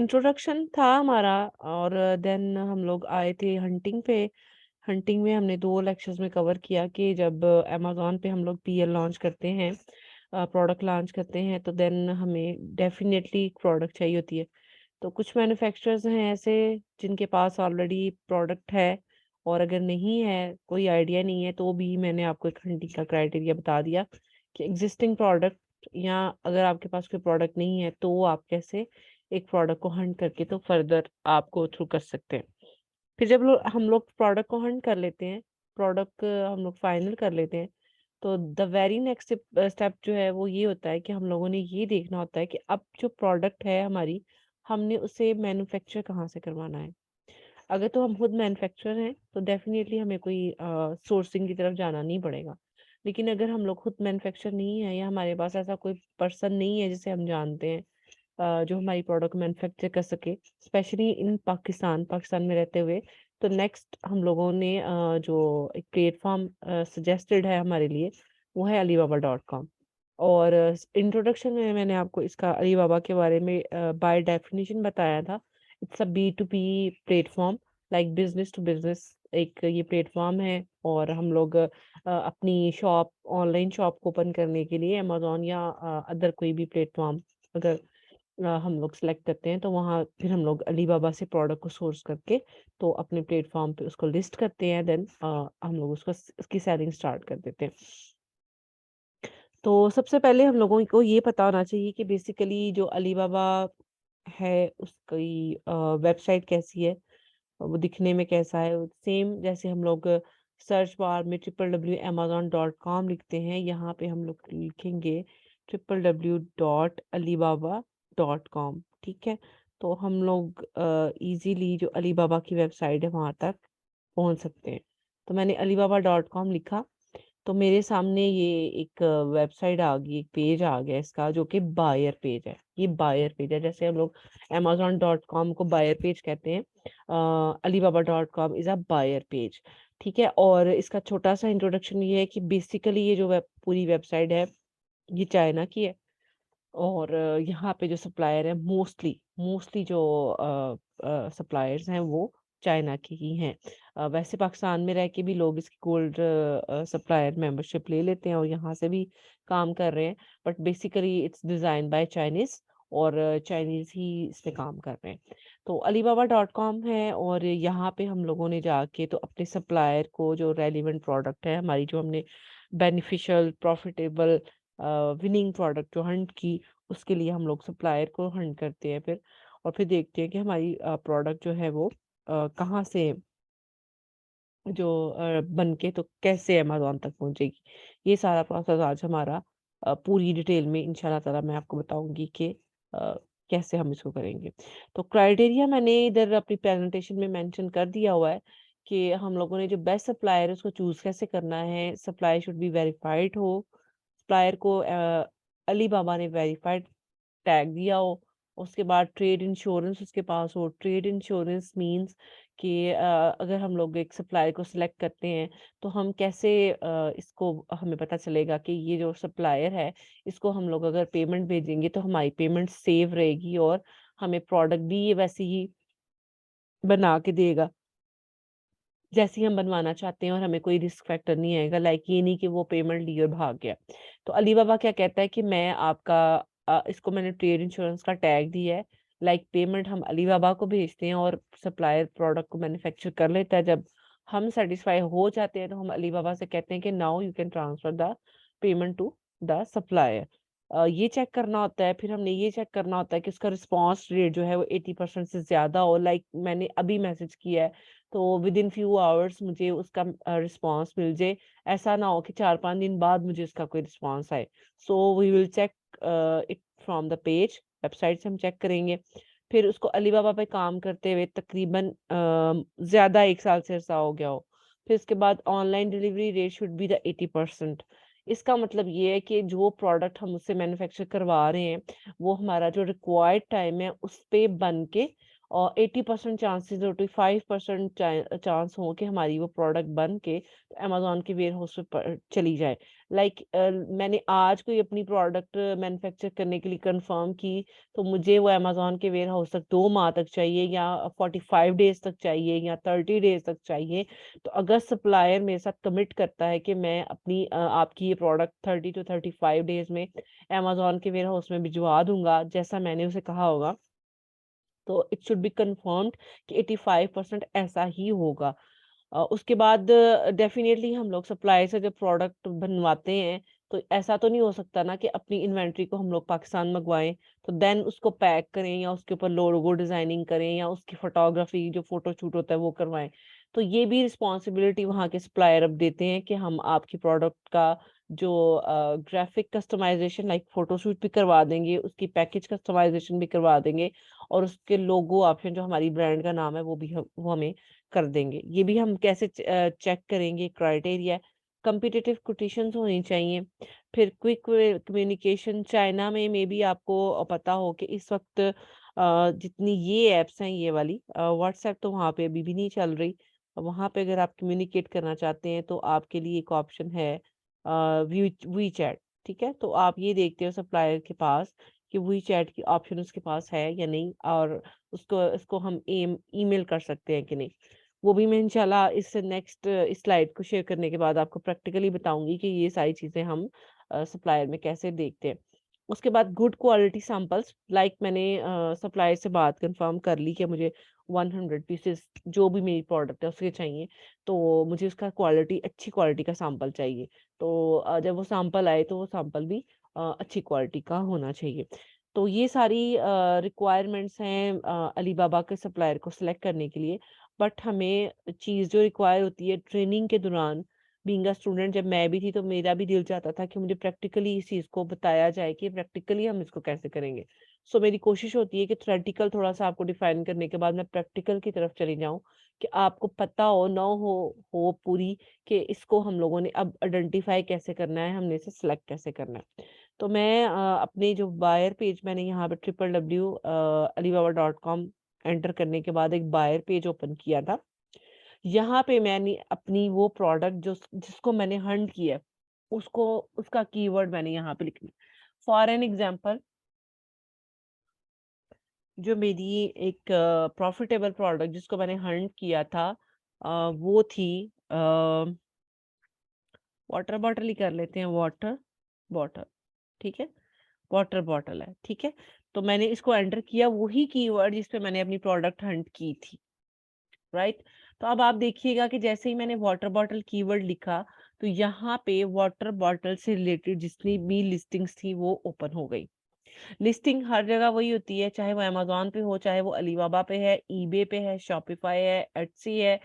Introduction था हमारा और देन हम लोग आए थे हंटिंग पे। हंटिंग में हमने 2 लेक्चर्स में कवर किया कि जब अमेज़न पे हम लोग पीएल लॉन्च करते हैं, प्रोडक्ट लॉन्च करते हैं तो देन हमें डेफ़िनेटली एक प्रोडक्ट चाहिए होती है। तो कुछ मैन्युफैक्चरर्स हैं ऐसे जिनके पास ऑलरेडी प्रोडक्ट है, और अगर नहीं है, कोई आइडिया नहीं है, तो भी मैंने आपको एक हंटिंग का क्राइटेरिया बता दिया कि एग्ज़िस्टिंग प्रोडक्ट, या अगर आपके पास कोई प्रोडक्ट नहीं है तो आप कैसे एक प्रोडक्ट को हंट करके तो फर्दर आप गो थ्रू कर सकते हैं। फिर जब हम लोग प्रोडक्ट को हंट कर लेते हैं, प्रोडक्ट हम लोग फाइनल कर लेते हैं, तो द वेरी नेक्स्ट स्टेप जो है वो ये होता है कि हम लोगों ने ये देखना होता है कि अब जो प्रोडक्ट है हमारी, हमने उसे मैन्युफैक्चर कहाँ से करवाना है। अगर तो हम खुद मैन्युफैक्चरर हैं, तो डेफ़िनिटली हमें कोई सोर्सिंग की तरफ जाना नहीं पड़ेगा। लेकिन अगर हम लोग खुद मैन्युफैक्चरर नहीं है, या हमारे पास ऐसा कोई पर्सन नहीं है जिसे हम जानते हैं, जो हमारी प्रोडक्ट मैन्युफैक्चर कर सके, स्पेशली इन पाकिस्तान पाकिस्तान में रहते हुए, तो नेक्स्ट हम लोगों ने जो एक प्लेटफ़ॉर्म सजेस्टेड है हमारे लिए, वो है अलीबाबा डॉट कॉम। और इंट्रोडक्शन में मैंने आपको इसका अलीबाबा के बारे में बाय डेफिनिशन बताया था। It's a B to B platform, like business to business एक ये प्लेटफ़ॉर्म है। और हम लोग अपनी शॉप, ऑनलाइन शॉप ओपन करने के लिए अमेज़न या अदर कोई भी प्लेटफ़ॉर्म अगर हम लोग सेलेक्ट करते हैं, तो वहाँ फिर हम लोग अलीबाबा से प्रोडक्ट को सोर्स करके तो अपने प्लेटफ़ॉर्म पे उसको लिस्ट करते हैं, देन हम लोग उसकी सेलिंग स्टार्ट कर देते हैं। तो सबसे पहले हम लोगों को ये पता होना चाहिए कि बेसिकली जो अलीबाबा है उसकी वेबसाइट कैसी है, वो दिखने में कैसा है। सेम जैसे हम लोग सर्च बार में www.amazon.com लिखते हैं, यहाँ पे हम लोग लिखेंगे www.alibaba.com, ठीक है। तो हम लोग इजीली जो अलीबाबा की वेबसाइट है वहाँ तक पहुँच सकते हैं। तो मैंने alibaba.com लिखा, तो मेरे सामने ये एक वेबसाइट आ गई, एक पेज आ गया इसका, जो कि बायर पेज है। ये बायर पेज है, जैसे हम लोग amazon.com को बायर पेज कहते हैं, alibaba.com is a buyer page, ठीक है। और इसका छोटा-सा इंट्रोडक्शन ये है कि बेसिकली ये जो पूरी वेबसाइट है, ये चाइना की है। और यहाँ पे जो सप्लायर है, मोस्टली मोस्टली जो सप्लायर्स हैं वो चाइना के ही हैं। वैसे पाकिस्तान में रह के भी लोग इसकी गोल्ड सप्लायर मेंबरशिप ले लेते हैं और यहाँ से भी काम कर रहे हैं, but basically it's design by Chinese, और चाइनीज ही इस पे काम कर रहे हैं। तो अलीबाबा डॉट कॉम है, और यहाँ पे हम लोगों ने जाके तो अपने सप्लायर को जो रेलिवेंट प्रोडक्ट है हमारी, जो हमने बेनिफिशियल प्रॉफिटेबल विनिंग प्रोडक्ट जो हंट की, उसके लिए हम लोग सप्लायर को हंट करते हैं फिर, और फिर देखते हैं कि हमारी प्रोडक्ट जो है वो कहाँ से जो बन के तो कैसे अमेज़न तक पहुँचेगी। ये सारा प्रोसेस आज हमारा पूरी डिटेल में इंशाल्लाह ताला मैं आपको बताऊँगी कि अ, कैसे हम इसको करेंगे। तो क्राइटेरिया मैंने इधर अपनी प्रेज़ेंटेशन में मेंशन कर दिया हुआ है कि हम लोगों ने जो बेस्ट सप्लायर है उसको चूज़ कैसे करना है। सप्लायर शुड बी वेरिफाइड हो, सप्लायर को अलीबाबा ने वेरिफाइड टैग दिया हो, उसके बाद ट्रेड इंश्योरेंस उसके पास हो। ट्रेड इंश्योरेंस मीन्स कि अगर हम लोग एक सप्लायर को सिलेक्ट करते हैं, तो हम कैसे इसको हमें पता चलेगा कि ये जो सप्लायर है, इसको हम लोग अगर पेमेंट भेजेंगे तो हमारी पेमेंट सेव रहेगी, और हमें प्रोडक्ट भी ये वैसे ही बना के देगा जैसी हम बनवाना चाहते हैं, और हमें कोई रिस्क फैक्टर नहीं आएगा। लाइक ये नहीं कि वो पेमेंट ली और भाग गया। तो अलीबाबा क्या कहता है कि मैं आपका इसको मैंने ट्रेड इंश्योरेंस का टैग दिया है। लाइक पेमेंट हम अलीबाबा को भेजते हैं और सप्लायर प्रोडक्ट को मैन्युफैक्चर कर लेता है। जब हम सेटिस्फाई हो जाते हैं तो हम अलीबाबा से कहते हैं कि now you can transfer the payment to the supplier. ये चेक करना होता है, फिर हमने ये चेक करना होता है कि उसका रिस्पॉन्स रेट जो है वो 80% से ज़्यादा हो। लाइक मैंने अभी मैसेज किया है, तो विद इन फ्यू आवर्स मुझे उसका रिस्पॉन्स मिल जाए। ऐसा ना हो कि 4-5 दिन बाद मुझे उसका कोई रिस्पॉन्स आए। So we will check it from the page, website से हम चेक करेंगे। फिर उसको अलीबाबा पे काम करते हुए तकरीबन ज़्यादा 1 साल से ऐसा हो गया हो। फिर उसके बाद online delivery rate should be the 80%। इसका मतलब ये है कि जो प्रोडक्ट हम उससे मैन्युफैक्चर करवा रहे हैं, वो हमारा जो रिक्वायर्ड टाइम है उस पे बन के और 80% चांसेस और 25% चांस हो कि हमारी वो प्रोडक्ट बन के अमेज़न के वेयर हाउस पे चली जाए। लाइक मैंने आज कोई अपनी प्रोडक्ट मैन्युफैक्चर करने के लिए कंफर्म की, तो मुझे वो अमेज़न के वेयर हाउस तक 2 माह तक चाहिए या 45 डेज़ तक चाहिए या 30 डेज़ तक चाहिए। तो अगर सप्लायर मेरे साथ कमिट करता है कि मैं अपनी आपकी ये प्रोडक्ट 30 टू 35 डेज़ में अमेज़न के वेयर हाउस में भिजवा दूँगा, जैसा मैंने उसे कहा होगा, तो इट शुड बी कन्फर्म्ड कि 85% ऐसा ही होगा। उसके बाद डेफ़िनेटली हम लोग सप्लायर से जब प्रोडक्ट बनवाते हैं, तो ऐसा तो नहीं हो सकता ना कि अपनी इन्वेंटरी को हम लोग पाकिस्तान मँगवाएँ, तो देन उसको पैक करें या उसके ऊपर लोगो डिज़ाइनिंग करें या उसकी फ़ोटोग्राफ़ी जो फ़ोटो शूट होता है वो करवाएँ। तो ये भी रिस्पॉन्सिबिलिटी वहाँ के सप्लायर अब देते हैं कि हम आपकी प्रोडक्ट का जो graphic customisation like photo shoot भी करवा देंगे, उसकी पैकेज कस्टमाइज़ेशन भी करवा देंगे और उसके लोगो ऑप्शन जो हमारी ब्रांड का नाम है वो हमें कर देंगे। ये भी हम कैसे चेक करेंगे क्राइटेरिया है। कॉम्पिटिटिव कोटेशंस होनी चाहिए। फिर क्विक कम्युनिकेशन चाइना में मेबी आपको पता हो कि इस वक़्त जितनी ये ऐप्स हैं ये वाली व्हाट्सएप तो वहाँ पे अभी भी नहीं चल रही। वहाँ पे अगर आप कम्युनिकेट करना चाहते हैं तो आपके लिए एक ऑप्शन है वीचैट, ठीक है? तो आप ये देखते हो सप्लायर के पास कि वीचैट की ऑप्शन उसके पास है या नहीं और उसको इसको हम ईमेल कर सकते हैं कि नहीं। वो भी मैं इंशाल्लाह इस नेक्स्ट स्लाइड को शेयर करने के बाद आपको प्रैक्टिकली बताऊँगी कि ये सारी चीज़ें हम सप्लायर में कैसे देखते हैं। उसके बाद गुड क्वालिटी सैंपल्स लाइक मैंने सप्लायर से बात कन्फर्म कर ली कि मुझे 100 पीसेस जो भी मेरी प्रोडक्ट है उसके चाहिए, तो मुझे उसका क्वालिटी अच्छी क्वालिटी का सैंपल चाहिए। तो जब वो सैंपल आए तो वो सैंपल भी अच्छी क्वालिटी का होना चाहिए। तो ये सारी रिक्वायरमेंट्स हैं अलीबाबा के सप्लायर को सिलेक्ट करने के लिए। बट हमें चीज़ जो रिक्वायर होती है ट्रेनिंग के दौरान बीइंग अ स्टूडेंट जब मैं भी थी तो मेरा भी दिल चाहता था कि मुझे प्रैक्टिकली इस चीज़ को बताया जाए कि प्रैक्टिकली हम इसको कैसे करेंगे। सो मेरी कोशिश होती है कि थ्योरेटिकल थोड़ा-सा आपको डिफाइन करने के बाद मैं प्रैक्टिकल की तरफ चली जाऊँ कि आपको पता हो ना हो पूरी कि इसको हम लोगों ने अब आइडेंटिफाई कैसे करना है, हमने इसे सिलेक्ट कैसे करना है। तो मैं अपने जो बायर पेज मैंने यहाँ पे www.alibaba.com एंटर करने के बाद एक बायर पेज ओपन किया था। यहाँ पे मैंने अपनी वो प्रोडक्ट जो जिसको मैंने हंट किया है, उसको उसका कीवर्ड मैंने यहाँ पे लिखना है। फॉर एन एग्ज़ाम्पल जो मेरी एक प्रॉफिटेबल प्रोडक्ट जिसको मैंने हंट किया था वो थी वाटर बॉटल ही कर लेते हैं वाटर बॉटल, ठीक है? वाटर बॉटल है, ठीक है? तो मैंने इसको एंटर किया वही कीवर्ड जिस पे मैंने अपनी प्रोडक्ट हंट की थी। राइट? तो अब आप देखिएगा कि जैसे ही मैंने वाटर बॉटल कीवर्ड लिखा, तो यहाँ पे वाटर बॉटल से रिलेटेड जितनी भी लिस्टिंग्स थी वो ओपन हो गई। लिस्टिंग हर जगह वही होती है, चाहे वो अमेज़न पे हो, चाहे वो अलीबाबा पे है, ईबे पे है, शॉपिफाई है, एट्सी है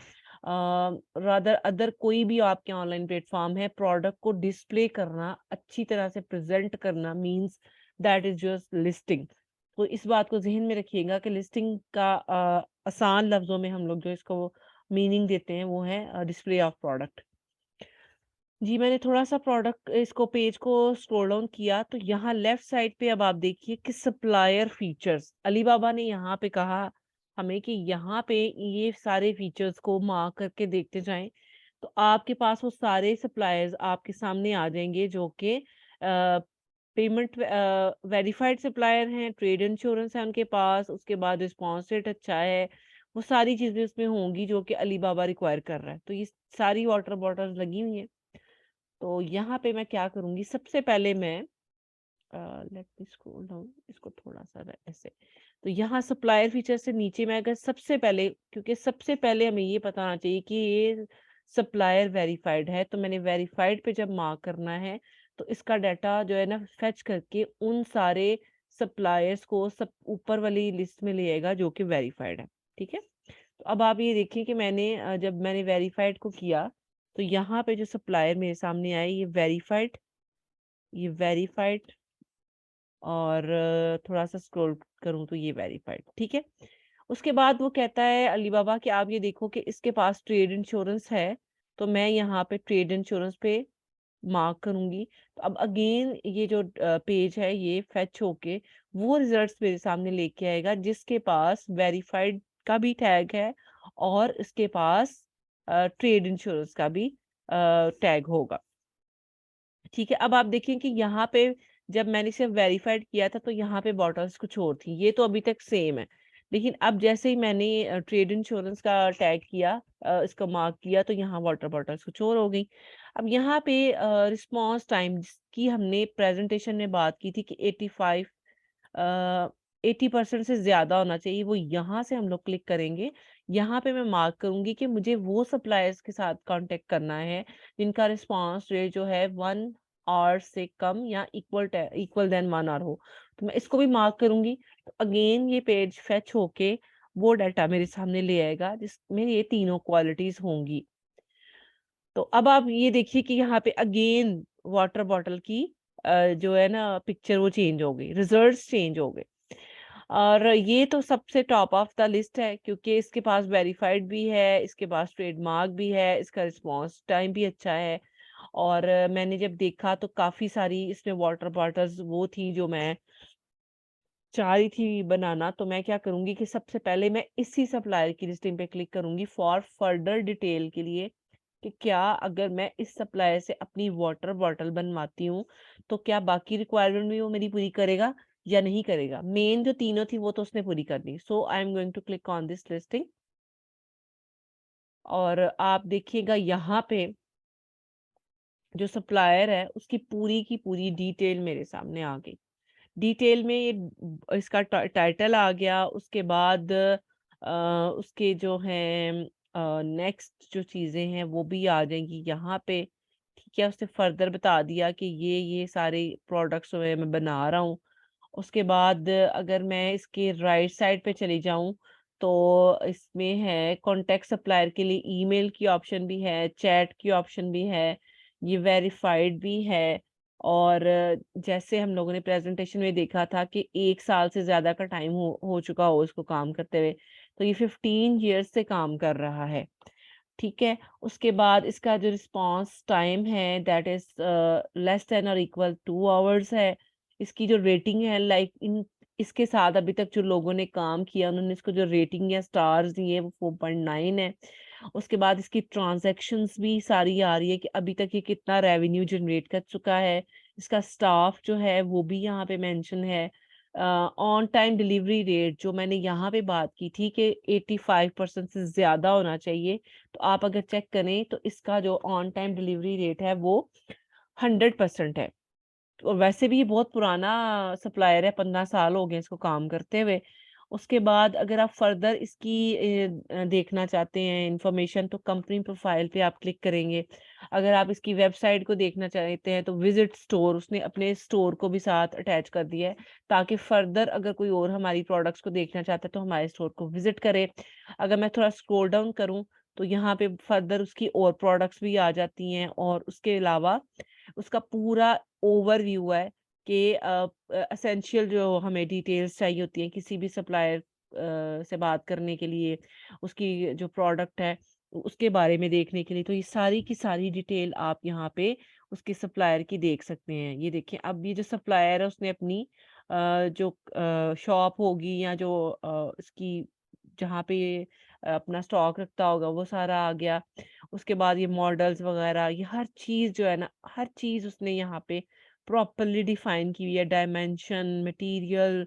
रादर अदर कोई भी आपके ऑनलाइन प्लेटफ़ॉर्म है, प्रोडक्ट को डिस्प्ले करना, अच्छी तरह से प्रेज़ेंट करना means that is just listing. तो इस बात को ज़हन में रखिएगा कि लिस्टिंग का आसान लफ्ज़ों में हम लोग जो इसको मीनिंग देते हैं वो है डिस्प्ले ऑफ प्रोडक्ट। जी, मैंने थोड़ा-सा प्रोडक्ट इसको पेज को स्क्रॉल डाउन किया तो यहाँ लेफ्ट साइड पे अब आप देखिए कि सप्लायर फीचर्स अलीबाबा ने यहाँ पे कहा हमें कि यहाँ पे ये सारे फीचर्स को मार्क करके देखते जाएँ। तो आपके पास वो सारे सप्लायर्स आपके सामने आ जाएँगे जो कि पेमेंट वेरिफाइड सप्लायर हैं, ट्रेड इंश्योरेंस है उनके पास, उसके बाद रिस्पॉन्स रेट अच्छा है। वो सारी चीज़ें उसमें होंगी जो कि अलीबाबा रिक्वायर कर रहा है। तो ये सारी वाटर बॉटल्स लगी हुई हैं। तो यहाँ पे मैं क्या करूँगी सबसे पहले मैं लेट मी स्क्रॉल डाउन इसको थोड़ा-सा ऐसे। तो यहाँ सप्लायर फीचर से नीचे मैं अगर सबसे पहले क्योंकि सबसे पहले हमें ये पता होना चाहिए कि ये सप्लायर वेरिफाइड है, तो मैंने वेरिफाइड पे जब मार्क करना है, तो इसका डाटा जो है ना फेच करके उन सारे सप्लायर्स को सब ऊपर वाली लिस्ट में ले आएगा जो कि वेरिफाइड है, ठीक है? तो अब आप ये देखिए कि मैंने जब मैंने वेरिफाइड को किया, तो यहाँ पे जो सप्लायर मेरे सामने आए ये वेरिफाइड और थोड़ा-सा स्क्रॉल करूँ तो ये वेरिफाइड, ठीक है? उसके बाद वो कहता है अलीबाबा कि आप ये देखो कि इसके पास ट्रेड इंश्योरेंस है, तो मैं यहाँ पे ट्रेड इंश्योरेंस पे मार्क करूँगी, तो अब अगेन ये जो पेज है ये फेच होके वो रिजल्ट्स मेरे सामने लेके आएगा जिसके पास वेरीफाइड का भी टैग है और इसके पास ट्रेड इंश्योरेंस का भी टैग होगा। ठीक है, अब आप देखिए कि यहाँ पे जब मैंने सिर्फ वेरीफाइड किया था तो यहाँ पे बॉटल्स कुछ और थी, ये तो अभी तक सेम है। लेकिन अब जैसे ही मैंने ट्रेड इंश्योरेंस का टैग किया, इसका मार्क किया, तो यहाँ वाटर बॉटल्स कुछ और हो गई। अब यहाँ पे रिस्पॉन्स टाइम जिसकी हमने प्रेजेंटेशन में बात की थी कि 85 80% से ज़्यादा होना चाहिए, वो यहाँ से हम लोग क्लिक करेंगे। यहाँ पे मैं मार्क करूँगी कि मुझे वो सप्लायर्स के साथ कॉन्टैक्ट करना है, जिनका रिस्पॉन्स रेट जो है 1 आवर से कम या इक्वल देन 1 आवर हो। तो मैं इसको भी मार्क करूँगी। तो अगेन ये पेज फेच होके वो डाटा मेरे सामने ले आएगा, जिसमें ये तीनों क्वालिटीज़ होंगी। तो अब आप ये देखिए कि यहाँ पे अगेन वाटर बॉटल की जो है ना पिक्चर वो चेंज हो गई, रिजल्ट्स चेंज हो गए। और ये तो सबसे टॉप ऑफ द लिस्ट है क्योंकि इसके पास वेरीफाइड भी है, इसके पास ट्रेडमार्क भी है, इसका रिस्पॉन्स टाइम भी अच्छा है। और मैंने जब देखा तो काफ़ी सारी इसमें वाटर बॉटल्स वो थी जो मैं चाह रही थी बनाना, तो मैं क्या करूँगी कि सबसे पहले मैं इसी सप्लायर की लिस्टिंग पे क्लिक करूँगी फॉर फर्दर डिटेल के लिए कि क्या अगर मैं इस सप्लायर से अपनी वाटर बॉटल बनवाती हूँ, तो क्या बाकी रिक्वायरमेंट भी वो मेरी पूरी करेगा या नहीं करेगा। मेन जो तीनों थी वो तो उसने पूरी कर दी। So I am going to click on this listing और आप देखिएगा यहाँ पे जो सप्लायर है उसकी पूरी की पूरी डिटेल मेरे सामने आ गई। डिटेल में ये इसका टाइटल आ गया, उसके बाद उसके जो हैं नेक्स्ट जो चीज़ें हैं वो भी आ जाएंगी यहाँ पे। ठीक है, उसने फर्दर बता दिया कि ये सारे प्रोडक्ट्स मैं बना रहा हूँ। उसके बाद अगर मैं इसके राइट साइड पे चली जाऊँ तो इसमें है कॉन्टेक्ट सप्लायर के लिए ईमेल की ऑप्शन भी है, चैट की ऑप्शन भी है, ये वेरीफाइड भी है। और जैसे हम लोगों ने प्रेजेंटेशन में देखा था कि 1 साल से ज़्यादा का टाइम हो चुका हो इसको काम करते हुए, तो ये 15 ईयर्स से काम कर रहा है। ठीक है, उसके बाद इसका जो रिस्पॉन्स टाइम है दैट इज़ लेस देन और इक्वल 2 आवर्स है। इसकी जो रेटिंग है लाइक इन इसके साथ अभी तक जो लोगों ने काम किया उन्होंने इसको जो रेटिंग या स्टार्स दिए वो 4.9 है। उसके बाद इसकी ट्रांज़ैक्शंस भी सारी आ रही है कि अभी तक ये कितना रेवेन्यू जनरेट कर चुका है। इसका स्टाफ जो है वो भी यहाँ पे मेंशन है। ऑन टाइम डिलीवरी रेट जो मैंने यहाँ पे बात की थी कि 85% से ज़्यादा होना चाहिए, तो आप अगर चेक करें तो इसका जो ऑन टाइम डिलीवरी रेट है वो 100% है। और वैसे भी ये बहुत पुराना सप्लायर है, 15 साल हो गए इसको काम करते हुए। उसके बाद अगर आप फर्दर इसकी देखना चाहते हैं इन्फॉर्मेशन तो कंपनी प्रोफाइल पे आप क्लिक करेंगे। अगर आप इसकी वेबसाइट को देखना चाहते हैं तो विजिट स्टोर उसने अपने स्टोर को भी साथ अटैच कर दिया है ताकि फर्दर अगर कोई और हमारी प्रोडक्ट्स को देखना चाहता है तो हमारे स्टोर को विजिट करे। अगर मैं थोड़ा स्क्रॉल डाउन करूँ तो यहाँ पे फर्दर उसकी और प्रोडक्ट्स भी आ जाती हैं और उसके अलावा उसका पूरा ओवरव्यू है कि एसेंशियल जो हमें डिटेल्स चाहिए होती हैं किसी भी सप्लायर से बात करने के लिए, उसकी जो प्रोडक्ट है उसके बारे में देखने के लिए, तो ये सारी की सारी डिटेल आप यहाँ पे उसके सप्लायर की देख सकते हैं। ये देखिए अब ये जो सप्लायर है उसने अपनी जो शॉप होगी या जो इसकी जहाँ पे ये अपना स्टॉक रखता होगा वो सारा आ गया। उसके बाद ये मॉडल्स वगैरह ये हर चीज़ जो है ना, हर चीज़ उसने यहाँ पे प्रॉपर्ली डिफाइन की हुई है, डायमेंशन, मटेरियल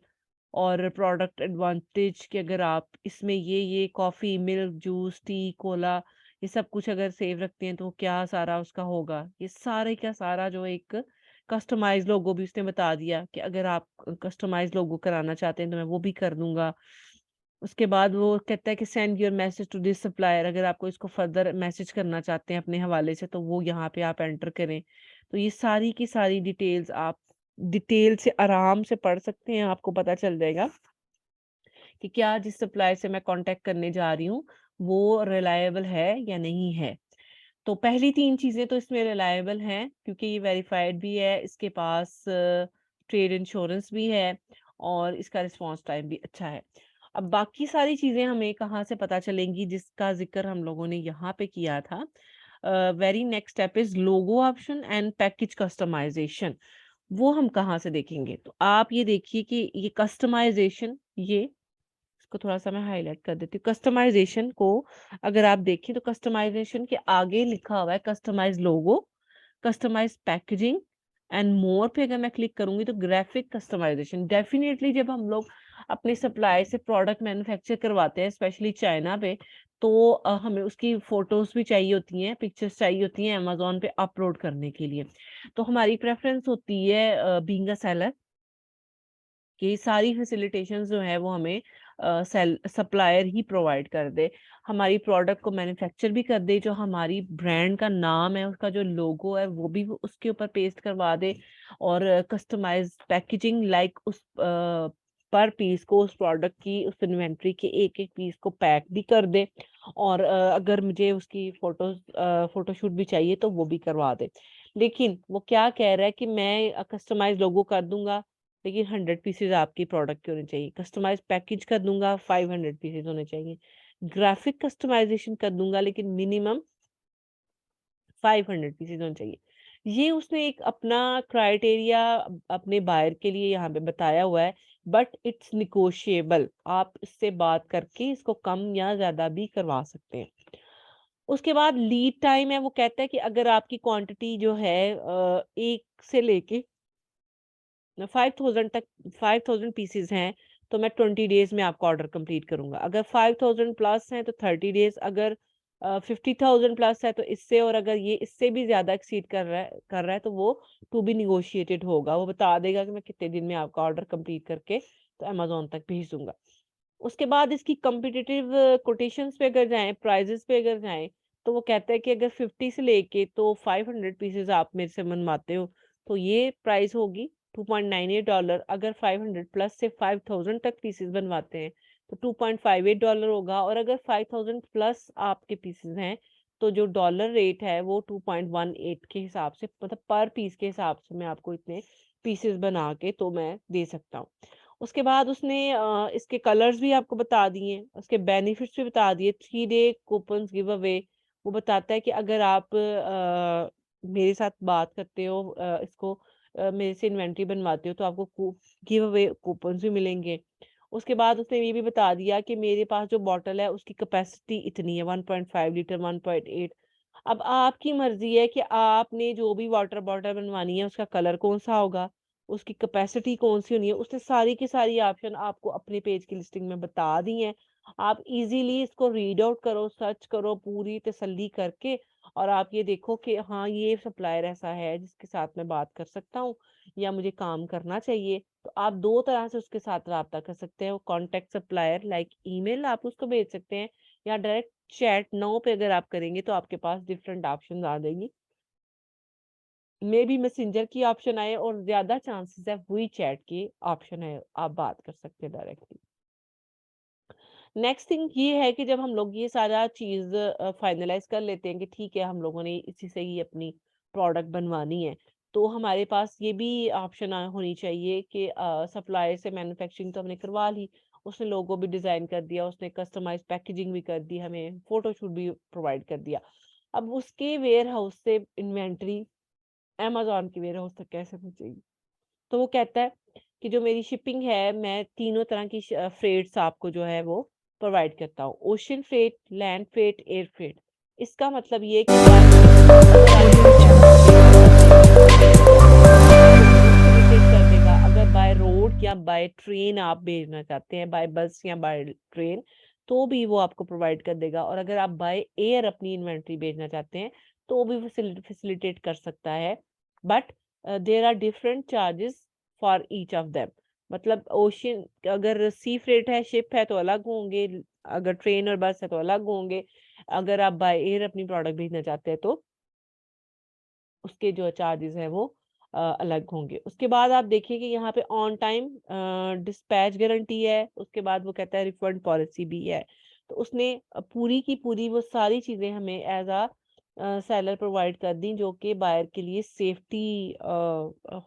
और प्रोडक्ट एडवांटेज कि अगर आप इसमें ये coffee, milk, juice, T, Cola ये सब कुछ अगर सेव रखते हैं तो क्या सारा उसका होगा। ये सारे का सारा जो एक कस्टमाइज़ लोगो भी उसने बता दिया कि अगर आप कस्टमाइज़ लोगो कराना चाहते हैं तो मैं वो भी कर दूँगा। उसके बाद वो कहता है कि send your message to this supplier अगर आपको इसको फर्दर मैसेज करना चाहते हैं अपने हवाले से तो वो यहाँ पे आप एंटर करें। तो ये सारी की सारी डिटेल्स आप डिटेल से आराम से पढ़ सकते हैं, आपको पता चल जाएगा कि क्या जिस सप्लायर से मैं कॉन्टैक्ट करने जा रही हूँ, वो रिलायबल है या नहीं है। तो पहली 3 चीज़ें तो इसमें रिलायबल हैं क्योंकि ये वेरिफाइड भी है, इसके पास ट्रेड इंश्योरेंस भी है और इसका रिस्पॉन्स टाइम भी अच्छा है। अब बाकी सारी चीज़ें हमें कहाँ से पता चलेंगी जिसका ज़िक्र हम लोगों ने यहाँ पे किया था। Very next step is logo option and package customisation. वो हम कहाँ से देखेंगे? तो आप ये देखिए कि ये कस्टमाइजेशन, ये इसको थोड़ा सा मैं हाईलाइट कर देती हूँ। कस्टमाइजेशन को अगर आप देखें तो कस्टमाइजेशन के आगे लिखा हुआ है customise logo, customise packaging and more पे अगर मैं क्लिक करूंगी तो ग्राफिक कस्टमाइजेशन। डेफिनेटली जब हम लोग अपने सप्लाई से प्रोडक्ट मैन्युफैक्चर करवाते हैं स्पेशली चाइना पे, तो हमें उसकी फोटोज भी चाहिए होती हैं, पिक्चर्स चाहिए होती हैं अमेजोन पे अपलोड करने के लिए। तो हमारी प्रेफरेंस होती है बीइंग अ सेलर कि सारी फैसिलिटेशन जो है वो हमें सेल सप्लायर ही प्रोवाइड कर दे, हमारी प्रोडक्ट को मैन्युफैक्चर भी कर दे, जो हमारी ब्रांड का नाम है उसका जो लोगो है वो भी वो उसके ऊपर पेस्ट करवा दे, और कस्टमाइज पैकेजिंग लाइक उस पर पीस को, उस प्रोडक्ट की, उस इन्वेंट्री के एक एक पीस को पैक भी कर दे, और अगर मुझे उसकी फोटोशूट भी चाहिए तो वो भी करवा दे। लेकिन वो क्या कह रहा है कि मैं कस्टमाइज लोगो कर दूंगा लेकिन 100 पीसेज आपकी प्रोडक्ट के होने चाहिए, कस्टमाइज पैकेज कर दूंगा 500 पीसेज होने चाहिए, ग्राफिक कस्टमाइजेशन कर दूंगा लेकिन मिनिमम 500 पीसेज होने चाहिए। ये उसने एक अपना क्राइटेरिया अपने बायर के लिए यहाँ पे बताया हुआ है, बट इट्स निगोशिएबल, आप इससे बात करके इसको कम या ज्यादा भी करवा सकते हैं। उसके बाद लीड टाइम है, वो कहता है कि अगर आपकी क्वांटिटी जो है एक से लेके 5000 तक, 5000 पीसेस हैं तो मैं 20 डेज में आपका ऑर्डर कंप्लीट करूंगा। अगर 5000 प्लस हैं तो 30 डेज, अगर 50,000 प्लस है तो इससे, और अगर ये इससे भी ज्यादा एक्सीड कर रहा है तो वो टू बी निगोशिएटेड होगा, वो बता देगा कि मैं कितने दिन में आपका ऑर्डर कंप्लीट करके तो अमेजोन तक भेज दूंगा। उसके बाद इसकी कॉम्पिटिटिव कोटेशंस पे अगर जाएं, प्राइजेस पे अगर जाएं, तो वो कहता है कि अगर 50 से लेके तो 500 पीसेस आप मेरे से मनवाते हो तो ये प्राइस होगी $2.98। अगर 500 प्लस से 5000 तक पीसेस बनवाते हैं तो $2.58 होगा, और अगर 5000 प्लस आपके पीसेस हैं तो जो डॉलर रेट है वो 2.18 के हिसाब से, मतलब पर पीस के हिसाब से मैं आपको इतने पीसेस बना के तो मैं दे सकता हूँ। उसके बाद उसने इसके कलर्स भी आपको बता दिए, उसके बेनिफिट्स भी बता दिए, 3 डे कूपन्स गिव अवे। वो बताता है कि अगर आप मेरे साथ बात करते हो, इसको मेरे से इन्वेंट्री बनवाते हो तो आपको गिव अवे कूपन्स भी मिलेंगे। उसके बाद उसने ये भी बता दिया कि मेरे पास जो बॉटल है उसकी कैपेसिटी इतनी है, 1.5 लीटर, 1.8। अब आपकी मर्जी है कि आपने जो भी वाटर बॉटल बनवानी है उसका कलर कौन सा होगा, उसकी कैपेसिटी कौन सी होनी है, उसने सारी की सारी ऑप्शन आपको अपने पेज की लिस्टिंग में बता दी हैं। आप इजीली इसको रीड आउट करो, सर्च करो पूरी तसल्ली करके, और आप ये देखो कि हाँ ये सप्लायर ऐसा है जिसके साथ मैं बात कर सकता हूँ या मुझे काम करना चाहिए। तो आप दो तरह से उसके साथ रब्ता कर सकते हो, कॉन्टेक्ट सप्लायर लाइक ईमेल आप उसको भेज सकते हैं, या डायरेक्ट चैट नाउ पे अगर आप करेंगे तो आपके पास डिफरेंट ऑप्शन आ जाएंगी, मे बी मैसेंजर की ऑप्शन आए, और ज्यादा चांसेस है वी चैट की ऑप्शन है, आप बात कर सकते हैं डायरेक्टली। नेक्स्ट थिंग ये है कि जब हम लोग ये सारा चीज फाइनलाइज कर लेते हैं कि ठीक है हम लोगों ने इसी से ही अपनी प्रोडक्ट बनवानी है, तो हमारे पास ये भी ऑप्शन होनी चाहिए कि सप्लायर से मैन्युफैक्चरिंग तो हमने करवा ली, उसने लोगो भी डिजाइन कर दिया, उसने कस्टमाइज पैकेजिंग भी कर दी, हमें फोटोशूट भी प्रोवाइड कर दिया। अब उसके वेयर हाउस से इन्वेंट्री अमेज़न की वेयर हाउस तक कैसे पहुँचेगी? तो वो कहता है कि जो मेरी शिपिंग है, मैं तीनों तरह की फ्रेट्स आपको जो है वो प्रोवाइड करता हूँ। Ocean freight, land freight, air freight. इसका मतलब ये है कि अगर आपको फैसिलिटेट कर देगा। अगर बाय रोड या बाय ट्रेन आप भेजना चाहते हैं, बाय बस या बाय ट्रेन, तो भी वो आपको प्रोवाइड कर देगा, और अगर आप बाय एयर अपनी इन्वेंट्री भेजना चाहते हैं तो भी फैसिलिटेट कर सकता है। But there are different charges for each of them. मतलब ओशन, अगर सी फ्रेट है, शिप है तो अलग होंगे, अगर ट्रेन और बस है तो अलग होंगे, अगर आप बाय एयर अपनी प्रोडक्ट भेजना चाहते हैं तो उसके जो चार्जेस है वो अलग होंगे। उसके बाद आप देखिए कि यहाँ पे ऑन टाइम डिस्पैच गारंटी है, उसके बाद वो कहता है रिफंड पॉलिसी भी है। तो उसने पूरी की पूरी वो सारी चीजें हमें एज अ सेलर प्रोवाइड कर दी, जो कि बायर के लिए सेफ्टी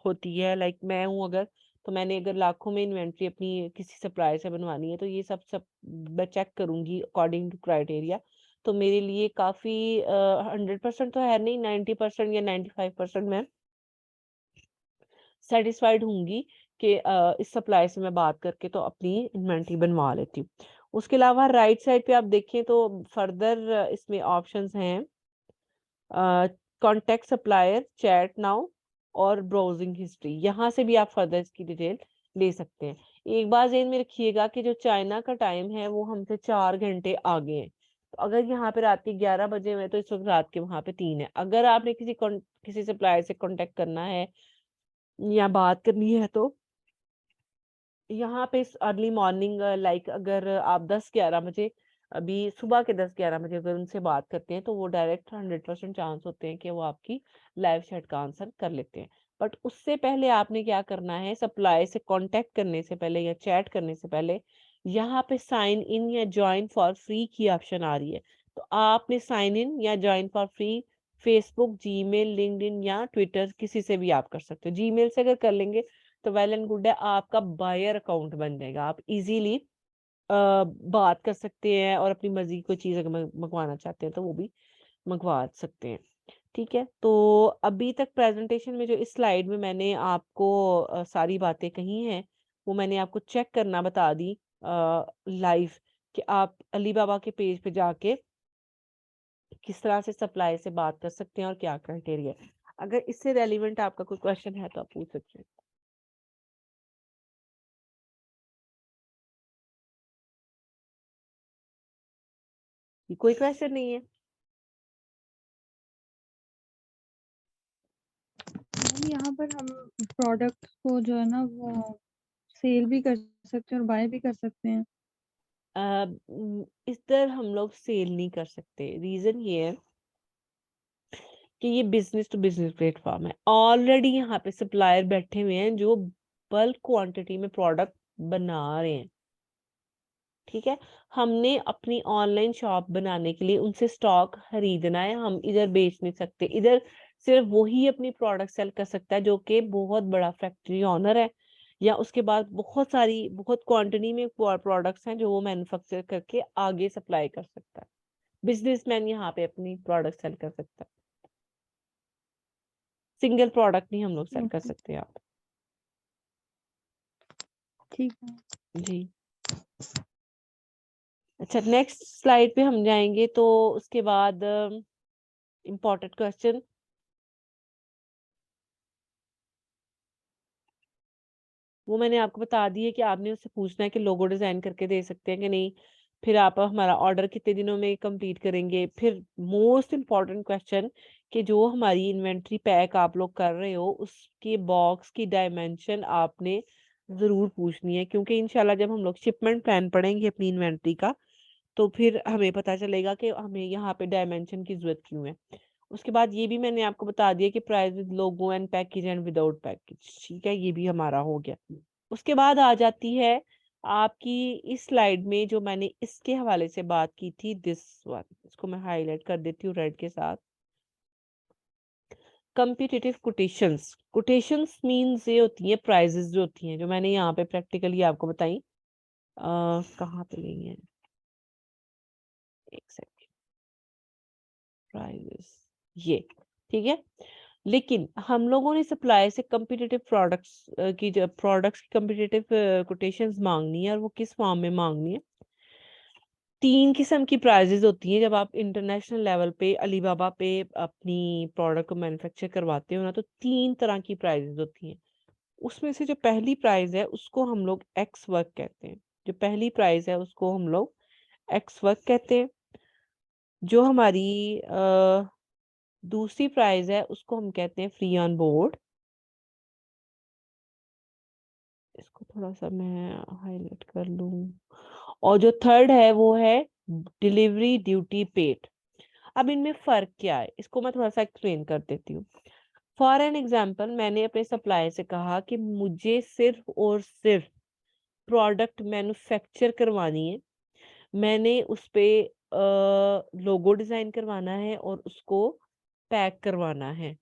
होती है। लाइक मैं हूँ अगर, तो मैंने अगर लाखों में इन्वेंट्री अपनी किसी सप्लायर से बनवानी है तो ये सब सब मैं चेक करूंगी अकॉर्डिंग टू क्राइटेरिया। तो मेरे लिए काफ़ी 100% तो है नहीं, 90% या 95% मैं सैटिस्फाइड होंगी कि इस सप्लाई से मैं बात करके तो अपनी इन्वेंटरी बनवा लेती हूँ। उसके अलावा राइट साइड पे आप देखें तो फर्दर इसमें ऑप्शंस हैं, कॉन्टैक्ट सप्लायर, चैट नाउ और ब्राउजिंग हिस्ट्री। यहाँ से भी आप फर्दर इसकी डिटेल ले सकते हैं। एक बात ज़हन में रखिएगा कि जो चाइना का टाइम है वो हमसे 4 घंटे आगे है। तो अगर यहाँ पे रात के 11 बजे हुए तो इस वक्त रात के वहाँ पे 3 है। अगर आपने किसी सप्लायर से कॉन्टेक्ट करना है या बात करनी है तो यहाँ पे अर्ली मॉर्निंग लाइक अगर आप 10-11 बजे, अभी सुबह के 10-11 बजे अगर उनसे बात करते हैं तो वो डायरेक्ट 100% चांस होते हैं कि वो आपकी लाइव चैट का आंसर कर लेते हैं। बट उससे पहले आपने क्या करना है, सप्लाई से कांटेक्ट करने से पहले या चैट करने से पहले यहाँ पे साइन इन या ज्वाइन फॉर फ्री की ऑप्शन आ रही है। तो आपने साइन इन या join for free Facebook, Gmail, LinkedIn या ट्विटर किसी से भी आप कर सकते हो। जीमेल से अगर कर लेंगे तो वेल एंड गुड है, आपका बायर अकाउंट बन जाएगा। आप इजीली बात कर सकते हैं और अपनी मर्जी की कोई चीज़ अगर मंगवाना चाहते हैं तो वो भी मंगवा सकते हैं। ठीक है, तो अभी तक प्रेजेंटेशन में जो इस स्लाइड में मैंने आपको सारी बातें कही हैं वो मैंने आपको चेक करना बता दी लाइव, कि आप अलीबाबा के पेज पे जाके किस तरह से सप्लाई से बात कर सकते हैं और क्या क्राइटेरिया है। अगर इससे रेलिवेंट आपका कोई क्वेश्चन है तो आप पूछ सकते हैं। कोई क्वेश्चन नहीं है? यहाँ पर हम प्रोडक्ट को जो है ना वो सेल भी कर सकते हैं और बाय भी कर सकते हैं। इधर हम लोग सेल नहीं कर सकते। रीजन ये है कि ये बिजनेस टू बिजनेस प्लेटफॉर्म है। ऑलरेडी यहाँ पे सप्लायर बैठे हुए हैं जो बल्क क्वांटिटी में प्रोडक्ट बना रहे हैं। ठीक है, हमने अपनी ऑनलाइन शॉप बनाने के लिए उनसे स्टॉक खरीदना है। हम इधर बेच नहीं सकते। इधर सिर्फ वही अपनी प्रोडक्ट सेल कर सकता है जो कि बहुत बड़ा फैक्ट्री ऑनर है, या उसके बाद बहुत क्वांटिटी में प्रोडक्ट्स हैं जो वो मैन्युफैक्चर करके आगे सप्लाई कर सकता है। बिजनेसमैन यहाँ पे अपनी प्रोडक्ट सेल कर सकता है। सिंगल प्रोडक्ट नहीं हम लोग सेल कर ओके, सकते आप। ठीक है। जी। अच्छा, नेक्स्ट स्लाइड पे हम जाएंगे तो उसके बाद इम्पोर्टेंट क्वेश्चन, वो मैंने आपको बता दी है कि आपने उससे पूछना है कि लोगो डिजाइन करके दे सकते हैं कि नहीं, फिर आप हमारा ऑर्डर कितने दिनों में कंप्लीट करेंगे, फिर मोस्ट इम्पॉर्टेंट क्वेश्चन कि जो हमारी इन्वेंट्री पैक आप लोग कर रहे हो उसके बॉक्स की डायमेंशन आपने जरूर पूछनी है, क्योंकि इंशाल्लाह जब हम लोग शिपमेंट प्लान पढ़ेंगे अपनी इन्वेंट्री का तो फिर हमें पता चलेगा कि हमें यहाँ पे डायमेंशन की जरूरत क्यों है। उसके बाद ये भी मैंने आपको बता दिया कि price with logo and package and without package. ठीक है, ये भी हमारा हो गया। उसके बाद आ जाती है आपकी इस स्लाइड में जो मैंने इसके हवाले से बात की थी, दिस वन, इसको मैं हाईलाइट कर देती हूँ रेड के साथ। Competitive quotations. कोटेशंस मींस ये होती है प्राइजेस जो होती हैं, जो मैंने यहाँ पे प्रैक्टिकली आपको बताई। कहाँ पे गई है, एक सेकंड, प्राइजेस, ये। ठीक है, लेकिन हम लोगों ने सप्लाई से कम्पिटिटिव प्रोडक्ट्स की, जो प्रोडक्ट्स की कम्पिटिटिव कोटेशंस मांगनी है और वो किस फॉर्म में मांगनी है। 3 किस्म की प्राइजेस होती हैं जब आप इंटरनेशनल लेवल पे अलीबाबा पे अपनी प्रोडक्ट को मैन्युफैक्चर करवाते हो ना, तो 3 तरह की प्राइजेस होती हैं। उसमें से जो पहली प्राइस है उसको हम लोग एक्स वर्क कहते हैं। जो पहली प्राइस है उसको हम लोग एक्स वर्क कहते हैं। जो हमारी दूसरी प्राइस है उसको हम कहते हैं फ्री ऑन बोर्ड। इसको थोड़ा सा मैं हाईलाइट कर लूं। और जो थर्ड है वो है डिलीवरी ड्यूटी पेड। अब इनमें फर्क क्या है, इसको मैं थोड़ा सा एक्सप्लेन कर देती हूँ। फॉर एन एग्जाम्पल, मैंने अपने सप्लायर से कहा कि मुझे सिर्फ और सिर्फ प्रोडक्ट मैन्युफैक्चर करवानी है, मैंने उस पे लोगो डिजाइन करवाना है और उसको पैक करवाना है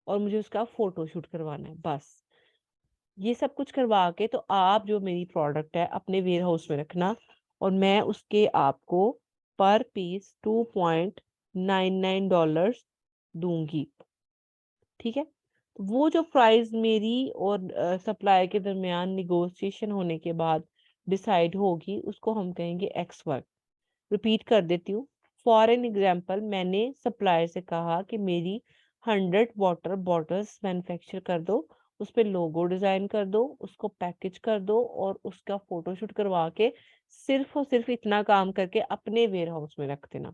और मुझे उसका फोटो शूट करवाना है, बस। ये सब कुछ करवा के तो आप जो मेरी प्रोडक्ट है अपने वेयर हाउस में रखना और मैं उसके आपको पर पीस $2.99 दूंगी। ठीक है, तो वो जो प्राइस मेरी और सप्लायर के दरमियान निगोशिएशन होने के बाद डिसाइड होगी, उसको हम कहेंगे एक्स वर्क। रिपीट कर देती हूँ। फॉर एन एग्जाम्पल, मैंने सप्लायर से कहा कि मेरी 100 वाटर बॉटल्स मैन्युफैक्चर कर दो, उस पे लोगो डिजाइन कर दो, उसको पैकेज कर दो और उसका फोटोशूट करवा के सिर्फ और सिर्फ इतना काम करके अपने वेयर हाउस में रख देना।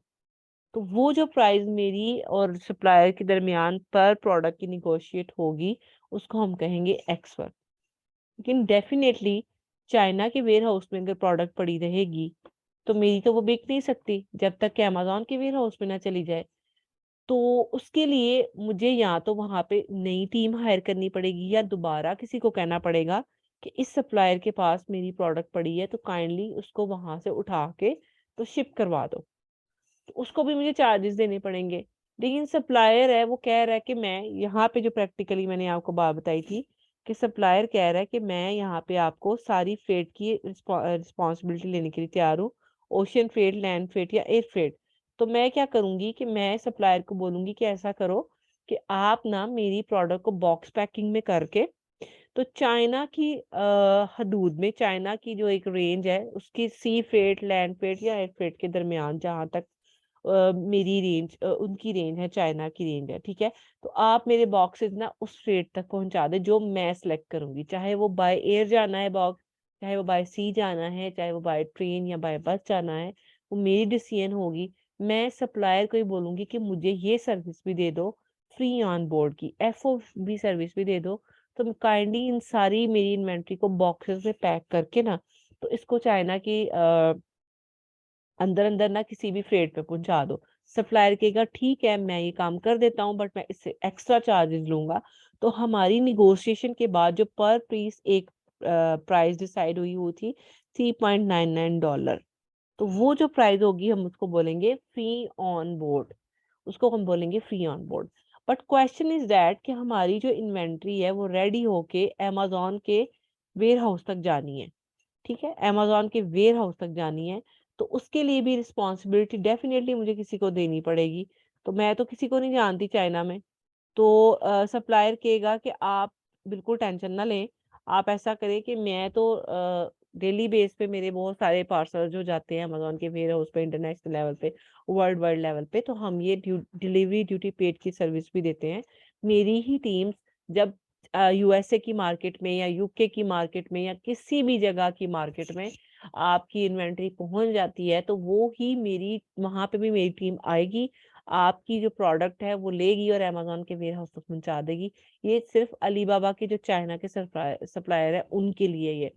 तो वो जो प्राइस मेरी और सप्लायर के दरमियान पर प्रोडक्ट की निगोशिएट होगी, उसको हम कहेंगे एक्स वर्क। लेकिन डेफिनेटली चाइना के वेयर हाउस में अगर प्रोडक्ट पड़ी रहेगी, तो मेरी तो वो बिक नहीं सकती जब तक कि अमेज़न के वेयर हाउस में ना चली जाए। तो उसके लिए मुझे या तो वहाँ पे नई टीम हायर करनी पड़ेगी या दोबारा किसी को कहना पड़ेगा कि इस सप्लायर के पास मेरी प्रोडक्ट पड़ी है, तो काइंडली उसको वहाँ से उठा के तो शिप करवा दो। तो उसको भी मुझे चार्जेस देने पड़ेंगे। लेकिन सप्लायर है, वो कह रहा है कि मैं यहाँ पे जो प्रैक्टिकली मैंने आपको बात बताई थी कि सप्लायर कह रहा है कि मैं यहाँ पे आपको सारी फ्रेट की रिस्पॉन्सिबिलिटी लेने के लिए तैयार हूँ, ओशियन फ्रेट, लैंड फ्रेट या एयर फ्रेट। तो मैं क्या करूंगी कि मैं सप्लायर को बोलूंगी कि ऐसा करो कि आप ना मेरी प्रोडक्ट को बॉक्स पैकिंग में करके, तो चाइना की हदूद में, चाइना की जो एक रेंज है उसकी सी फ्रेट, लैंड फ्रेट या एयर फ्रेट के दरमियान जहां तक मेरी रेंज, उनकी रेंज है, चाइना की रेंज है, ठीक है। तो आप मेरे बॉक्सेस ना उस रेट तक पहुंचा दे जो मैं सेलेक्ट करूंगी, चाहे वो बाय एयर जाना है बॉक्स, चाहे वो बाय सी जाना है, चाहे वो बाय ट्रेन या बाय बस जाना है, वो मेरी डिसीजन होगी। मैं सप्लायर को ही बोलूंगी कि मुझे ये सर्विस भी दे दो, फ्री ऑन बोर्ड की FOB सर्विस भी दे दो। तो काइंडली इन सारी मेरी इन्वेंट्री को बॉक्सेस में पैक करके ना, तो इसको चाइना की अंदर अंदर ना किसी भी फ्रेट पे पहुंचा दो। सप्लायर कहेगा ठीक है मैं ये काम कर देता हूँ, बट मैं इससे एक्स्ट्रा चार्जेस लूंगा। तो हमारी निगोशिएशन के बाद जो पर पीस एक प्राइस डिसाइड हुई वो थी $3.99। तो वो जो प्राइस होगी हम उसको बोलेंगे फ्री ऑन बोर्ड, उसको हम बोलेंगे free on board. But question is that कि हमारी जो इन्वेंट्री है वो रेडी होके अमेजोन के वेयर हाउस तक जानी है। ठीक है, अमेज़न के वेयर हाउस तक जानी है, तो उसके लिए भी रिस्पॉन्सिबिलिटी डेफिनेटली मुझे किसी को देनी पड़ेगी। तो मैं तो किसी को नहीं जानती चाइना में। तो सप्लायर कहेगा कि आप बिल्कुल टेंशन ना लें, आप ऐसा करें कि मैं तो डेली बेस पे मेरे बहुत सारे पार्सल जो जाते हैं अमेज़न के वेयर हाउस पे, इंटरनेशनल लेवल पे, वर्ल्ड वाइड लेवल पे, तो हम ये डिलीवरी ड्यूटी पेड की सर्विस भी देते हैं। मेरी ही टीम्स जब USA की मार्केट में या UK की मार्केट में या किसी भी जगह की मार्केट में आपकी इन्वेंट्री पहुंच जाती है, तो वो ही मेरी वहां पे भी मेरी टीम आएगी, आपकी जो प्रोडक्ट है वो लेगी और अमेज़न के वेयर हाउस तक पहुंचा देगी। ये सिर्फ अलीबाबा के जो चाइना के सप्लायर है उनके लिए ये,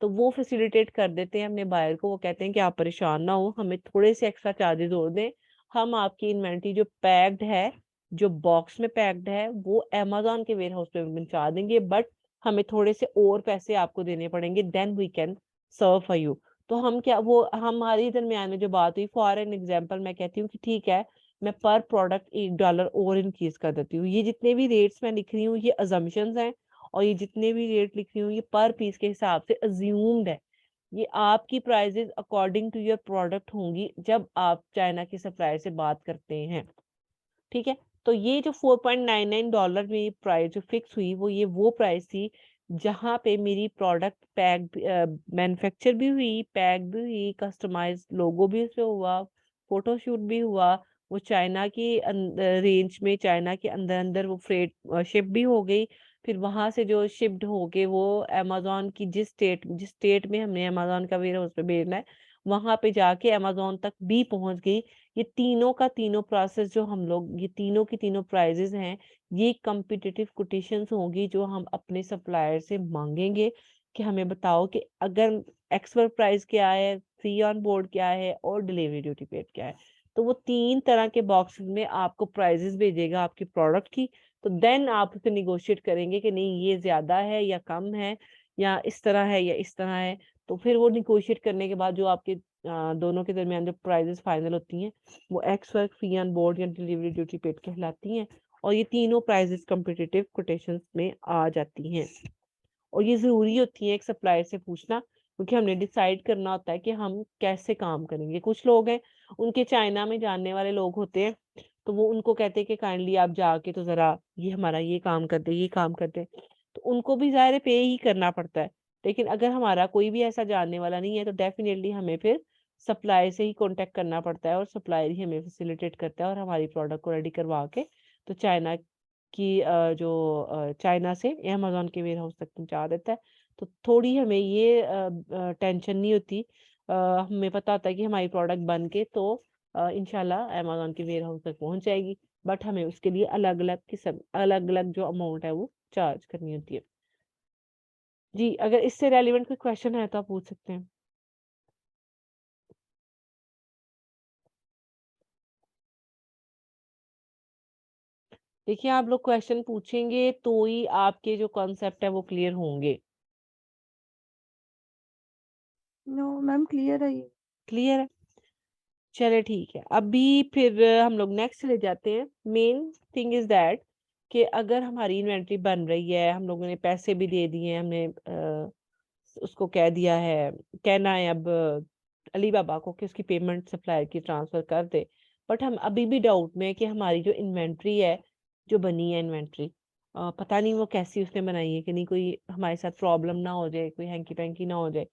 तो वो फैसिलिटेट कर देते हैं अपने बायर को। वो कहते हैं कि आप परेशान ना हो, हमें थोड़े से एक्स्ट्रा चार्जेस और दें, हम आपकी इन्वेंट्री जो पैक्ड है, जो बॉक्स में पैक्ड है, वो अमेज़न के वेयर हाउस पे पहुंचा देंगे, बट हमें थोड़े से और पैसे आपको देने पड़ेंगे, then we can serve for you. तो हम क्या, वो हमारी दरमियान में जो बात हुई, फॉर एन एग्जाम्पल मैं कहती हूँ कि ठीक है, मैं पर प्रोडक्ट $1 और इंक्रीज कर देती हूँ। ये जितने भी रेट्स मैं लिख रही हूँ ये अजम्पशंस हैं, और ये जितने भी रेट लिख रही हूँ ये पर पीस के हिसाब से अज्यूम्ड है। ये आपकी prices according to your product होंगी जब आप चाइना के सप्लायर से बात करते हैं। ठीक है, तो ये जो $4.99 में प्राइस जो फिक्स हुई, वो प्राइस थी जहां पे मेरी प्रोडक्ट पैक मैन्युफैक्चर भी हुई, पैक भी हुई, कस्टमाइज लोगो भी उसपे हुआ, फोटोशूट भी हुआ, वो चाइना की रेंज में, चाइना के अंदर अंदर वो फ्रेट शिप भी हो गई। फिर वहां से जो शिप्ड होके वो अमेजोन की जिस स्टेट में हमने अमेजोन का वेयर हाउस पे भेजना है, वहां पे जाके अमेजोन तक भी पहुंच गई। ये तीनों का तीनों प्रोसेस जो हम लोग, ये तीनों की तीनों प्राइजेस हैं, ये कम्पिटिटिव कोटेशंस होंगी जो हम अपने सप्लायर से मांगेंगे कि हमें बताओ कि अगर एक्सपर्ट प्राइस क्या है, फ्री ऑन बोर्ड क्या है और डिलीवरी ड्यूटी पेड क्या है। तो वो तीन तरह के बॉक्सेस में आपको प्राइजेस भेजेगा आपकी प्रोडक्ट की। तो देन आप उसे निगोशिएट करेंगे कि नहीं ये ज्यादा है या कम है, या इस तरह है या इस तरह है। तो फिर वो निगोशिएट करने के बाद जो आपके दोनों के दरमियान जो प्राइजेस फाइनल होती हैं, वो x work, free on board या डिलीवरी ड्यूटी पेड कहलाती हैं। और ये तीनों प्राइजेस कम्पिटिटिव कोटेशंस में आ जाती हैं। और ये जरूरी होती है एक सप्लायर से पूछना, क्योंकि हमने डिसाइड करना होता है कि हम कैसे काम करेंगे। कुछ लोग हैं, उनके चाइना में जानने वाले लोग होते हैं, तो वो उनको कहते हैं कि काइंडली आप जाके तो ज़रा ये हमारा ये काम कर दें, ये काम कर दें। तो उनको भी ज़ाहिर है पे ही करना पड़ता है। लेकिन अगर हमारा कोई भी ऐसा जानने वाला नहीं है, तो डेफ़िनिटली हमें फिर सप्लायर से ही कॉन्टैक्ट करना पड़ता है, और सप्लायर ही हमें फैसिलिटेट करता है और हमारी प्रोडक्ट को रेडी करवा के तो चाइना की चाइना से अमेज़न के वेयरहाउस तक पहुँचा देता है। तो थोड़ी हमें ये टेंशन नहीं होती। हमें पता होता है कि हमारी प्रोडक्ट बन के तो इंशाल्लाह अमेज़न के वेयरहाउस तक पहुँच जाएगी। बट हमें उसके लिए अलग-अलग जो अमाउंट है वो चार्ज करनी होती है। जी, अगर इससे रेलेवेंट कोई क्वेश्चन है तो आप पूछ सकते हैं। देखिए, आप लोग क्वेश्चन पूछेंगे तो ही आपके जो कॉन्सेप्ट है वो क्लियर होंगे। नो मैम क्लियर है ये। क्लियर है? चलिए ठीक है। अभी फिर हम लोग नेक्स्ट चले जाते हैं। मेन थिंग इज़ दैट कि अगर हमारी इन्वेंटरी बन रही है, हम लोगों ने पैसे भी दे दिए हैं, हमने उसको कह दिया है, कहना है अब अलीबाबा को कि उसकी पेमेंट सप्लायर की ट्रांसफ़र कर दे। बट हम अभी भी डाउट में हैं कि हमारी जो इन्वेंटरी है, जो बनी है इन्वेंटरी, पता नहीं वो कैसी उसने बनाई है कि नहीं कोई हमारे साथ प्रॉब्लम ना हो जाए, कोई हैंकी-पैंकी ना हो जाए।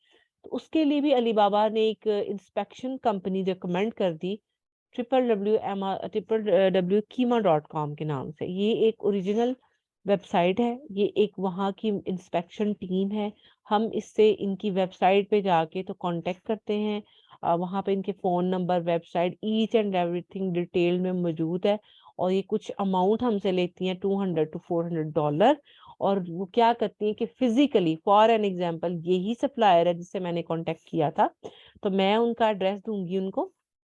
तो उसके लिए भी अलीबाबा ने एक इंस्पेक्शन कंपनी रिकमेंड कर दी, www.कीमा.com के नाम से। ये एक ओरिजिनल वेबसाइट है, ये एक वहाँ की इंस्पेक्शन टीम है। हम इससे इनकी वेबसाइट पे जाके तो कॉन्टैक्ट करते हैं। वहाँ पे इनके phone number, website, each and everything detail में मौजूद है, और ये कुछ अमाउंट हमसे लेती हैं $200 टू $400, और वो क्या करती हैं कि फिज़िकली फॉर एन एग्ज़ाम्पल यही सप्लायर है जिससे मैंने कॉन्टैक्ट किया था, तो मैं उनका एड्रेस दूँगी उनको।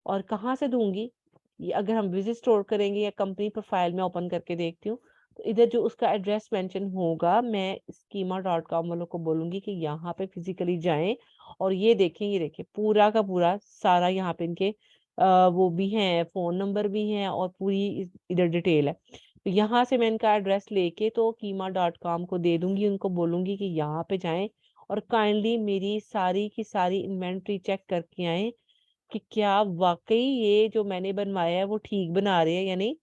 और कहाँ से दूँगी? ये अगर हम विज़िट स्टोर करेंगे या कंपनी प्रोफ़ाइल में ओपन करके देखती हूँ, तो इधर जो उसका एड्रेस मेंशन होगा, मैं स्कीमा.com वालों को बोलूँगी कि यहाँ पे फिज़िकली जाएँ और ये देखिए पूरा का पूरा सारा यहाँ पे इनके वो भी हैं, फ़ोन नंबर भी हैं और पूरी इधर डिटेल है। तो यहाँ से मैं इनका एड्रेस लेके तो कीमा.com को दे दूँगी, उनको बोलूँगी कि यहाँ पे जाएँ और काइंडली मेरी सारी की सारी इन्वेंटरी चेक करके आएँ कि क्या वाक़ई ये जो मैंने बनवाया है वो ठीक बना रहे हैं या नहीं।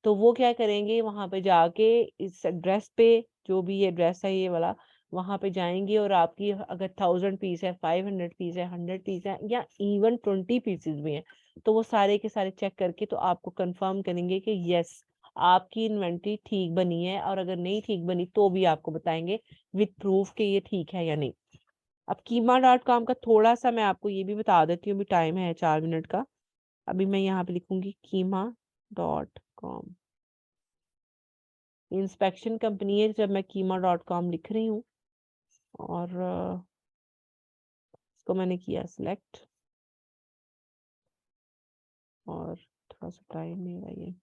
तो वो क्या करेंगे, वहाँ पे जाके इस एड्रेस पे, जो भी ये एड्रेस है ये वाला, वहाँ पे जाएँगे और आपकी अगर 1000 पीस है, 500 पीस है, 100 पीस है या इवन 20 पीसेस भी हैं, तो वो सारे के सारे चेक करके तो आपको कन्फर्म करेंगे कि येस, आपकी इन्वेंटरी ठीक बनी है, और अगर नहीं ठीक बनी तो भी आपको बताएँगे विद प्रूफ कि ये ठीक है या नहीं। अब कीमा.com का थोड़ा-सा मैं आपको ये भी बता देती हूँ, अभी टाइम है 4 मिनट का। अभी मैं यहाँ पे लिखूँगी कीमा.com। इंस्पेक्शन कंपनी है जब मैं कीमा.com लिख रही हूँ, और इसको मैंने किया सिलेक्ट, और थोड़ा-सा टाइम ले रहा है ये।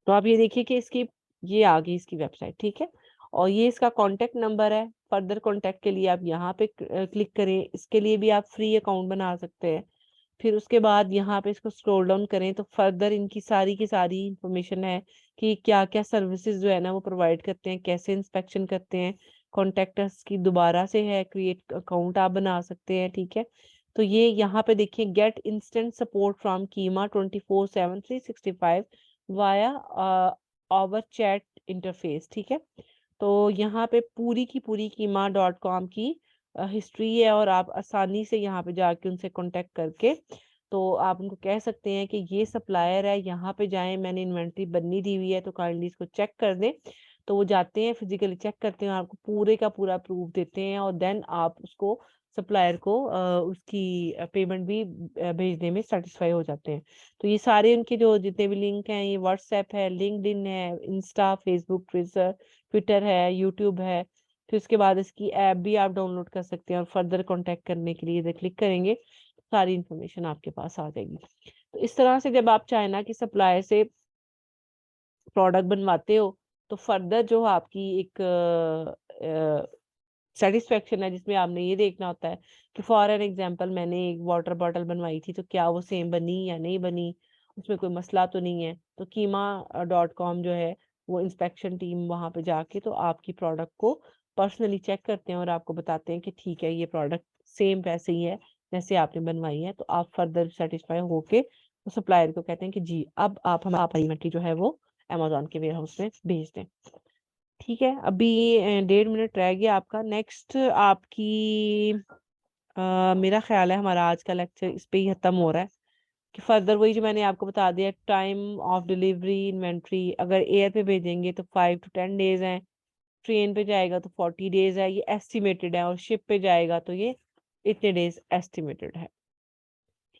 तो आप ये देखिए कि इसकी ये आ गई इसकी वेबसाइट, ठीक है? और ये इसका कॉन्टैक्ट नंबर है। फर्दर कॉन्टैक्ट के लिए आप यहाँ पे क्लिक करें। इसके लिए भी आप फ्री अकाउंट बना सकते हैं। फिर उसके बाद यहाँ पे इसको स्क्रॉल डाउन करें तो फर्दर इनकी सारी की सारी इन्फॉर्मेशन है कि क्या-क्या सर्विसेज़ जो है ना वो प्रोवाइड करते हैं, कैसे इंस्पेक्शन करते हैं। कॉन्टैक्ट अस की दोबारा से है, क्रिएट अकाउंट आप बना सकते हैं, ठीक है? तो ये यहाँ पे देखिए, गेट इंस्टेंट सपोर्ट फ्रॉम कीमा 24/7 365 वाया आवर चैट इंटरफेस, ठीक है? तो यहाँ पे पूरी की पूरी कीमा.com की हिस्ट्री है, और आप आसानी से यहाँ पे जाके उनसे कॉन्टैक्ट करके तो आप उनको कह सकते हैं कि ये सप्लायर है, यहाँ पे जाएँ, मैंने इन्वेंटरी बनी दी हुई है तो काइंडली इसको चेक कर दें। तो वो जाते हैं, फिज़िकली चेक करते हैं, आपको पूरे का पूरा प्रूफ देते हैं, और देन आप उसको सप्लायर को उसकी पेमेंट भी भेजने में सैटिस्फाई हो जाते हैं। तो ये सारे उनके जो जितने भी लिंक हैं, ये व्हाट्सएप है, लिंक्डइन है, इंस्टा, फेसबुक, ट्विटर है, यूट्यूब है। फिर उसके बाद इसकी ऐप भी आप डाउनलोड कर सकते हैं, और फर्दर कॉन्टैक्ट करने के लिए इधर क्लिक करेंगे, सारी इन्फॉर्मेशन आपके पास आ जाएगी। तो इस तरह से जब आप चाइना की सप्लायर से प्रोडक्ट बनवाते हो, तो फर्दर जो आपकी एक सैटिस्फैक्शन है, जिसमें आपने ये देखना होता है कि फॉर एन एग्जांपल मैंने एक वाटर बॉटल बनवाई थी, तो क्या वो सेम बनी या नहीं बनी, उसमें कोई मसला तो नहीं है। तो कीमा डॉट कॉम जो है वो इंस्पेक्शन टीम वहाँ पे जाके तो आपकी प्रोडक्ट को पर्सनली चेक करते हैं और आपको बताते हैं कि ठीक है, ये प्रोडक्ट सेम वैसे ही है जैसे आपने बनवाई है। तो आप फर्दर सेटिस्फाई होके तो सप्लायर को कहते हैं कि जी, अब आप हमारी इन्वेंटरी जो है वो अमेज़न के वेयरहाउस में भेज दें। ठीक है, अभी 1.5 मिनट रह गया आपका। नेक्स्ट आपकी मेरा ख़्याल है हमारा आज का लेक्चर इस पे ही खत्म हो रहा है कि फर्दर वही जो मैंने आपको बता दिया, टाइम ऑफ डिलीवरी, इन्वेंटरी अगर एयर पे भेजेंगे तो 5 टू 10 डेज़ हैं, ट्रेन पे जाएगा तो 40 डेज़ है, ये एस्टिमेटेड है, और शिप पे जाएगा तो ये इतने डेज़ एस्टिमेटेड है।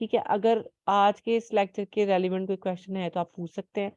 ठीक है, अगर आज के इस लेक्चर के रेलेवेंट कोई क्वेश्चन है तो आप पूछ सकते हैं।